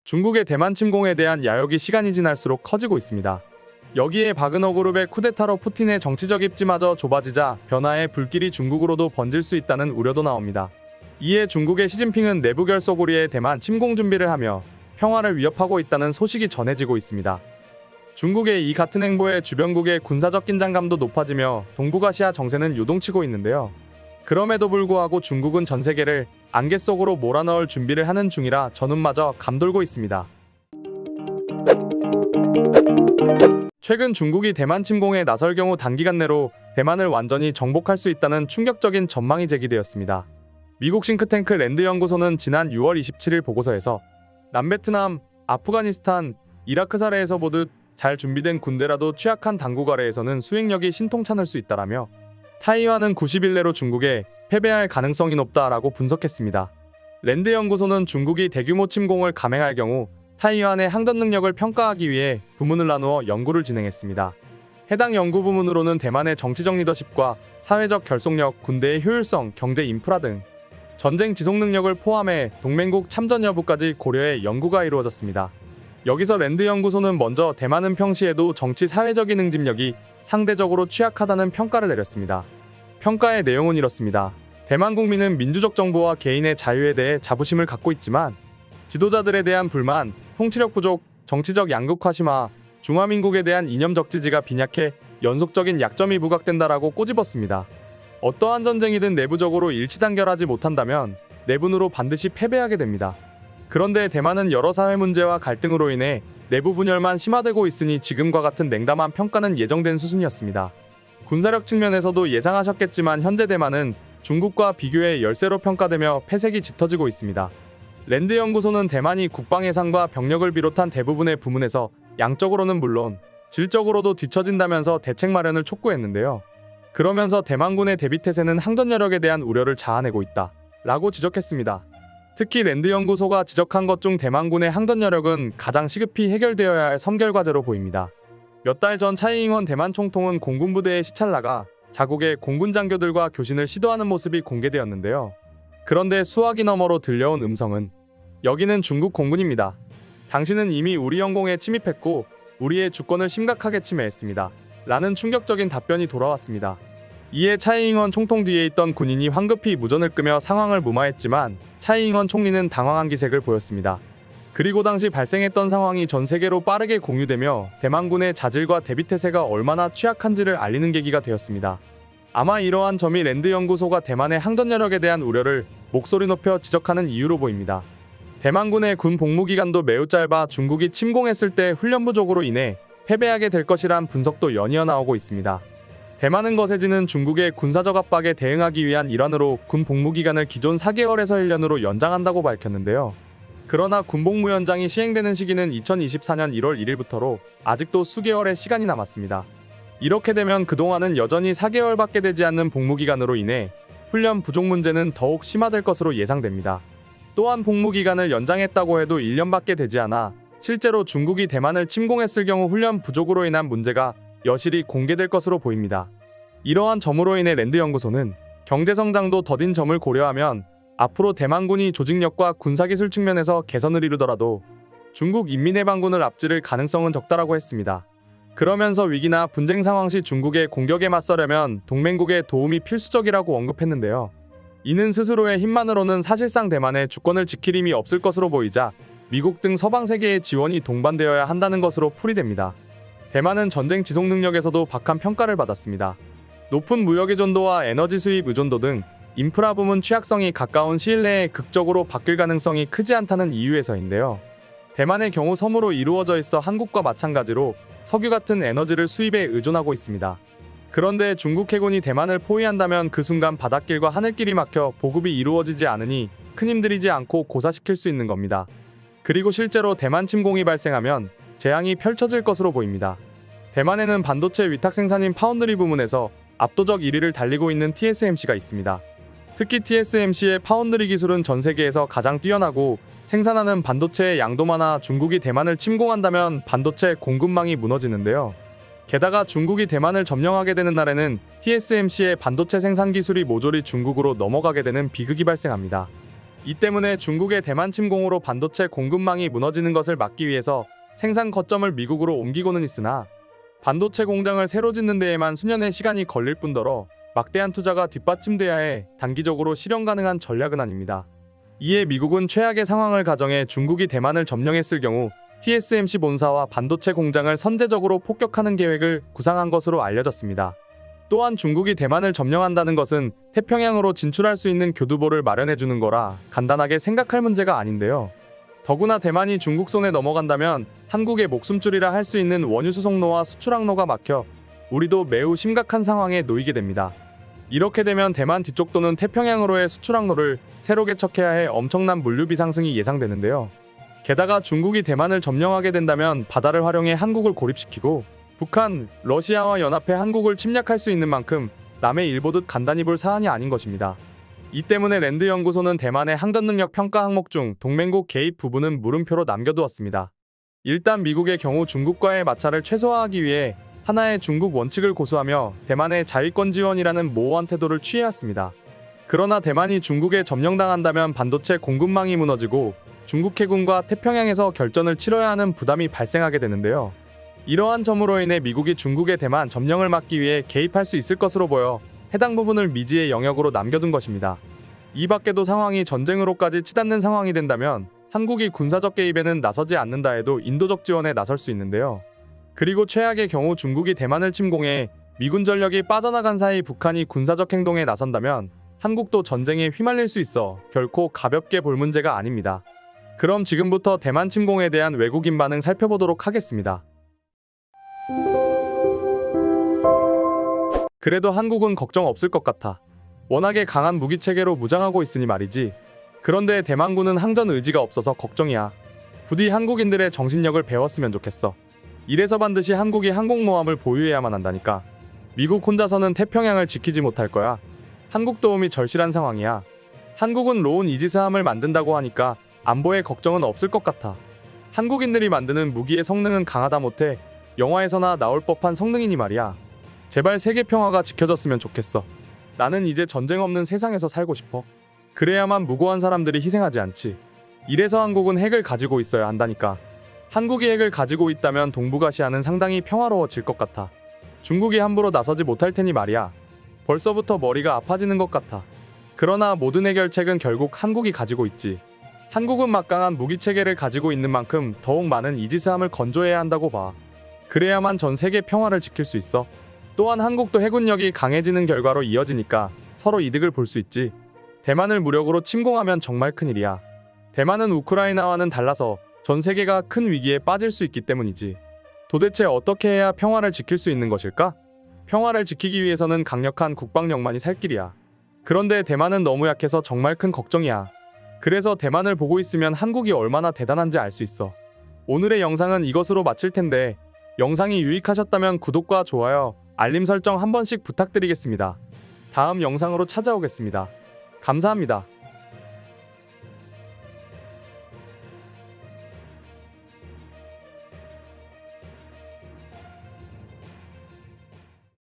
중국의 대만 침공에 대한 야욕이 시간이 지날수록 커지고 있습니다. 여기에 바그너 그룹의 쿠데타로 푸틴의 정치적 입지마저 좁아지자 변화의 불길이 중국으로도 번질 수 있다는 우려도 나옵니다. 이에 중국의 시진핑은 내부 결속우리의 대만 침공 준비를 하며 평화를 위협하고 있다는 소식이 전해지고 있습니다. 중국의 이 같은 행보에 주변국의 군사적 긴장감도 높아지며 동북아시아 정세는 요동치고 있는데요. 그럼에도 불구하고 중국은 전 세계를 안개 속으로 몰아넣을 준비를 하는 중이라 전운마저 감돌고 있습니다. 최근 중국이 대만 침공에 나설 경우 단기간 내로 대만을 완전히 정복할 수 있다는 충격적인 전망이 제기되었습니다. 미국 싱크탱크 랜드 연구소는 지난 6월 27일 보고서에서 남베트남, 아프가니스탄, 이라크 사례에서 보듯 잘 준비된 군대라도 취약한 당국 아래에서는 수행력이 신통찮을 수 있다라며 타이완은 90일 내로 중국에 패배할 가능성이 높다라고 분석했습니다. 랜드 연구소는 중국이 대규모 침공을 감행할 경우 타이완의 항전 능력을 평가하기 위해 부문을 나누어 연구를 진행했습니다. 해당 연구 부문으로는 대만의 정치적 리더십과 사회적 결속력, 군대의 효율성, 경제 인프라 등 전쟁 지속 능력을 포함해 동맹국 참전 여부까지 고려해 연구가 이루어졌습니다. 여기서 랜드 연구소는 먼저 대만은 평시에도 정치 사회적인 응집력이 상대적으로 취약하다는 평가를 내렸습니다. 평가의 내용은 이렇습니다. 대만 국민은 민주적 정보와 개인의 자유에 대해 자부심을 갖고 있지만 지도자들에 대한 불만, 통치력 부족, 정치적 양극화 심화, 중화민국에 대한 이념적 지지가 빈약해 연속적인 약점이 부각된다라고 꼬집었습니다. 어떠한 전쟁이든 내부적으로 일치단결하지 못한다면 내분으로 반드시 패배하게 됩니다. 그런데 대만은 여러 사회 문제와 갈등으로 인해 내부 분열만 심화되고 있으니 지금과 같은 냉담한 평가는 예정된 수준이었습니다. 군사력 측면에서도 예상하셨겠지만 현재 대만은 중국과 비교해 열세로 평가되며 패색이 짙어지고 있습니다. 랜드 연구소는 대만이 국방 예산과 병력을 비롯한 대부분의 부문에서 양적으로는 물론 질적으로도 뒤처진다면서 대책 마련을 촉구했는데요. 그러면서 대만군의 대비태세는 항전여력에 대한 우려를 자아내고 있다 라고 지적했습니다. 특히 랜드 연구소가 지적한 것 중 대만군의 항전여력은 가장 시급히 해결되어야 할 선결과제로 보입니다. 몇 달 전 차이잉원 대만 총통은 공군부대에 시찰 나가 자국의 공군 장교들과 교신을 시도하는 모습이 공개되었는데요. 그런데 수화기 너머로 들려온 음성은 여기는 중국 공군입니다. 당신은 이미 우리 영공에 침입했고 우리의 주권을 심각하게 침해했습니다. 라는 충격적인 답변이 돌아왔습니다. 이에 차이잉원 총통 뒤에 있던 군인이 황급히 무전을 끄며 상황을 무마했지만 차이잉원 총리는 당황한 기색을 보였습니다. 그리고 당시 발생했던 상황이 전 세계로 빠르게 공유되며 대만군의 자질과 대비태세가 얼마나 취약한지를 알리는 계기가 되었습니다. 아마 이러한 점이 랜드 연구소가 대만의 항전여력에 대한 우려를 목소리 높여 지적하는 이유로 보입니다. 대만군의 군 복무기간도 매우 짧아 중국이 침공했을 때 훈련 부족으로 인해 패배하게 될 것이란 분석도 연이어 나오고 있습니다. 대만은 거세지는 중국의 군사적 압박에 대응하기 위한 일환으로 군 복무기간을 기존 4개월에서 1년으로 연장한다고 밝혔는데요. 그러나 군복무 연장이 시행되는 시기는 2024년 1월 1일부터로 아직도 수개월의 시간이 남았습니다. 이렇게 되면 그동안은 여전히 4개월밖에 되지 않는 복무기간으로 인해 훈련 부족 문제는 더욱 심화될 것으로 예상됩니다. 또한 복무기간을 연장했다고 해도 1년밖에 되지 않아 실제로 중국이 대만을 침공했을 경우 훈련 부족으로 인한 문제가 여실히 공개될 것으로 보입니다. 이러한 점으로 인해 랜드 연구소는 경제성장도 더딘 점을 고려하면 앞으로 대만군이 조직력과 군사기술 측면에서 개선을 이루더라도 중국 인민해방군을 앞지를 가능성은 적다라고 했습니다. 그러면서 위기나 분쟁 상황 시 중국의 공격에 맞서려면 동맹국의 도움이 필수적이라고 언급했는데요. 이는 스스로의 힘만으로는 사실상 대만의 주권을 지킬 힘이 없을 것으로 보이자 미국 등 서방 세계의 지원이 동반되어야 한다는 것으로 풀이됩니다. 대만은 전쟁 지속 능력에서도 박한 평가를 받았습니다. 높은 무역 의존도와 에너지 수입 의존도 등 인프라 부문 취약성이 가까운 시일 내에 극적으로 바뀔 가능성이 크지 않다는 이유에서인데요. 대만의 경우 섬으로 이루어져 있어 한국과 마찬가지로 석유 같은 에너지를 수입에 의존하고 있습니다. 그런데 중국 해군이 대만을 포위한다면 그 순간 바닷길과 하늘길이 막혀 보급이 이루어지지 않으니 큰 힘들이지 않고 고사시킬 수 있는 겁니다. 그리고 실제로 대만 침공이 발생하면 재앙이 펼쳐질 것으로 보입니다. 대만에는 반도체 위탁 생산인 파운드리 부문에서 압도적 1위를 달리고 있는 TSMC가 있습니다. 특히 TSMC의 파운드리 기술은 전 세계에서 가장 뛰어나고 생산하는 반도체의 양도 많아 중국이 대만을 침공한다면 반도체 공급망이 무너지는데요. 게다가 중국이 대만을 점령하게 되는 날에는 TSMC의 반도체 생산 기술이 모조리 중국으로 넘어가게 되는 비극이 발생합니다. 이 때문에 중국의 대만 침공으로 반도체 공급망이 무너지는 것을 막기 위해서 생산 거점을 미국으로 옮기고는 있으나 반도체 공장을 새로 짓는 데에만 수년의 시간이 걸릴 뿐더러 막대한 투자가 뒷받침돼야 해 단기적으로 실현 가능한 전략은 아닙니다. 이에 미국은 최악의 상황을 가정해 중국이 대만을 점령했을 경우 TSMC 본사와 반도체 공장을 선제적으로 폭격하는 계획을 구상한 것으로 알려졌습니다. 또한 중국이 대만을 점령한다는 것은 태평양으로 진출할 수 있는 교두보를 마련해주는 거라 간단하게 생각할 문제가 아닌데요. 더구나 대만이 중국 손에 넘어간다면 한국의 목숨줄이라 할 수 있는 원유 수송로와 수출항로가 막혀 우리도 매우 심각한 상황에 놓이게 됩니다. 이렇게 되면 대만 뒤쪽 또는 태평양으로의 수출항로를 새로 개척해야 해 엄청난 물류비 상승이 예상되는데요. 게다가 중국이 대만을 점령하게 된다면 바다를 활용해 한국을 고립시키고 북한, 러시아와 연합해 한국을 침략할 수 있는 만큼 남의 일보듯 간단히 볼 사안이 아닌 것입니다. 이 때문에 랜드 연구소는 대만의 항전 능력 평가 항목 중 동맹국 개입 부분은 물음표로 남겨두었습니다. 일단 미국의 경우 중국과의 마찰을 최소화하기 위해 하나의 중국 원칙을 고수하며 대만의 자위권 지원이라는 모호한 태도를 취해왔습니다. 그러나 대만이 중국에 점령당한다면 반도체 공급망이 무너지고 중국 해군과 태평양에서 결전을 치러야 하는 부담이 발생하게 되는데요. 이러한 점으로 인해 미국이 중국의 대만 점령을 막기 위해 개입할 수 있을 것으로 보여 해당 부분을 미지의 영역으로 남겨둔 것입니다. 이 밖에도 상황이 전쟁으로까지 치닫는 상황이 된다면 한국이 군사적 개입에는 나서지 않는다 해도 인도적 지원에 나설 수 있는데요. 그리고 최악의 경우 중국이 대만을 침공해 미군 전력이 빠져나간 사이 북한이 군사적 행동에 나선다면 한국도 전쟁에 휘말릴 수 있어 결코 가볍게 볼 문제가 아닙니다. 그럼 지금부터 대만 침공에 대한 외국인 반응 살펴보도록 하겠습니다. 그래도 한국은 걱정 없을 것 같아. 워낙에 강한 무기체계로 무장하고 있으니 말이지. 그런데 대만군은 항전 의지가 없어서 걱정이야. 부디 한국인들의 정신력을 배웠으면 좋겠어. 이래서 반드시 한국이 항공모함을 보유해야만 한다니까. 미국 혼자서는 태평양을 지키지 못할 거야. 한국 도움이 절실한 상황이야. 한국은 로운 이지스함을 만든다고 하니까 안보에 걱정은 없을 것 같아. 한국인들이 만드는 무기의 성능은 강하다 못해 영화에서나 나올 법한 성능이니 말이야. 제발 세계 평화가 지켜졌으면 좋겠어. 나는 이제 전쟁 없는 세상에서 살고 싶어. 그래야만 무고한 사람들이 희생하지 않지. 이래서 한국은 핵을 가지고 있어야 한다니까. 한국이 핵을 가지고 있다면 동북아시아는 상당히 평화로워질 것 같아. 중국이 함부로 나서지 못할 테니 말이야. 벌써부터 머리가 아파지는 것 같아. 그러나 모든 해결책은 결국 한국이 가지고 있지. 한국은 막강한 무기체계를 가지고 있는 만큼 더욱 많은 이지스함을 건조해야 한다고 봐. 그래야만 전 세계 평화를 지킬 수 있어. 또한 한국도 해군력이 강해지는 결과로 이어지니까 서로 이득을 볼 수 있지. 대만을 무력으로 침공하면 정말 큰일이야. 대만은 우크라이나와는 달라서 전 세계가 큰 위기에 빠질 수 있기 때문이지. 도대체 어떻게 해야 평화를 지킬 수 있는 것일까? 평화를 지키기 위해서는 강력한 국방력만이 살 길이야. 그런데 대만은 너무 약해서 정말 큰 걱정이야. 그래서 대만을 보고 있으면 한국이 얼마나 대단한지 알 수 있어. 오늘의 영상은 이것으로 마칠 텐데 영상이 유익하셨다면 구독과 좋아요, 알림 설정 한 번씩 부탁드리겠습니다. 다음 영상으로 찾아오겠습니다. 감사합니다.